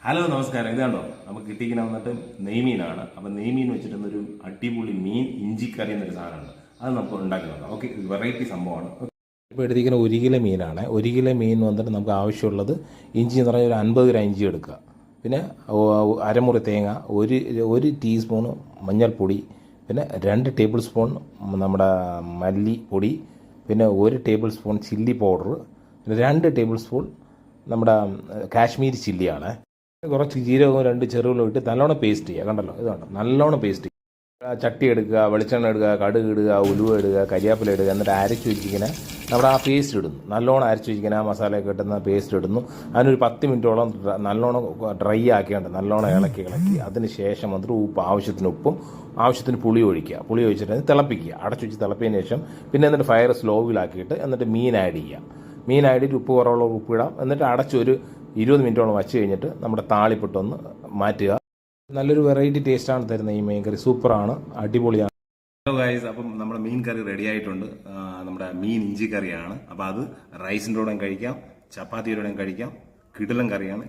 Hello നമസ്കാരം. ഇതാണോ നമുക്ക് കിട്ടിക്കുന്ന വന്നിട്ട് നെയ്മീനാണ്. അപ്പം നെയ്മീൻ വെച്ചിട്ടുന്നൊരു അടിപൊളി മീൻ ഇഞ്ചിക്കറി എന്നൊരു സാധനമുണ്ട്. അത് നമുക്ക് ഉണ്ടാക്കി നോക്കാം. ഓക്കെ, വെറൈറ്റി സംഭവമാണ്. ഇപ്പോൾ എടുത്തിരിക്കുന്ന 1 കിലോ മീനാണ്. 1 കിലോ മീൻ വന്നിട്ട് നമുക്ക് ആവശ്യമുള്ളത് ഇഞ്ചി എന്ന് പറഞ്ഞാൽ ഒരു 50 ഗ്രാം ഇഞ്ചി എടുക്കുക. പിന്നെ അരമുറി തേങ്ങ, ഒരു ടീസ്പൂണ് മഞ്ഞൾപ്പൊടി, പിന്നെ 2 ടേബിൾ സ്പൂൺ നമ്മുടെ മല്ലിപ്പൊടി, പിന്നെ 1 ടേബിൾ സ്പൂൺ ചില്ലി പൗഡർ, പിന്നെ 2 ടേബിൾ സ്പൂൺ നമ്മുടെ കാശ്മീരി ചില്ലിയാണ്. കുറച്ച് ജീരകവും 2 ചെറുകളും ഇട്ട് നല്ലോണം പേസ്റ്റ് ചെയ്യുക. കണ്ടല്ലോ, ഇതുണ്ട്, നല്ലോണം പേസ്റ്റ് ചെയ്യുക. ചട്ടി എടുക്കുക, വെളിച്ചെണ്ണ എടുക്കുക, കടുക് ഇടുക, ഉലുവ ഇടുക, കരിയാപ്പില ഇടുക. എന്നിട്ട് അരച്ച് വെച്ചിരിക്കുന്ന നമ്മുടെ ആ പേസ്റ്റ് ഇടുന്നു. നല്ലോണം അരച്ച് വെച്ചിരിക്കുന്ന ആ മസാലയൊക്കെ ഇട്ടുന്ന പേസ്റ്റ് ഇടുന്നു. അതിനൊരു 10 മിനിറ്റോളം നല്ലോണം ഡ്രൈ ആക്കിയുണ്ട്, നല്ലോണം ഇളക്കി അതിന് ശേഷം വന്നിട്ട് ആവശ്യത്തിന് ഉപ്പും ആവശ്യത്തിന് പുളി ഒഴിക്കുക. പുളി ഒഴിച്ചിട്ട് തിളപ്പിക്കുക. അടച്ചു വെച്ച് തിളപ്പിയതിന് ശേഷം പിന്നെ എന്നിട്ട് ഫയർ സ്ലോവിലാക്കിയിട്ട് എന്നിട്ട് മീൻ ആഡ് ചെയ്യുക. മീൻ ആഡ് ചെയ്തിട്ട് ഉപ്പ് കുറവുള്ള ഉപ്പിടാം. എന്നിട്ട് അടച്ചൊരു 20 മിനിറ്റോളം വച്ച് കഴിഞ്ഞിട്ട് നമ്മുടെ താളിപ്പിട്ടൊന്ന് മാറ്റുക. നല്ലൊരു വെറൈറ്റി ടേസ്റ്റാണ് തരുന്നത് ഈ മീൻ കറി. സൂപ്പറാണ്, അടിപൊളിയാണ്. ഹലോ ഗൈസ്, അപ്പം നമ്മുടെ മീൻ കറി റെഡി ആയിട്ടുണ്ട്. നമ്മുടെ മീൻ ഇഞ്ചി കറിയാണ്. അപ്പം അത് റൈസിൻ്റെ കൂടെ കഴിക്കാം, ചപ്പാത്തിയുടെ കൂടെ കഴിക്കാം. കിടിലൻ കറിയാണ്.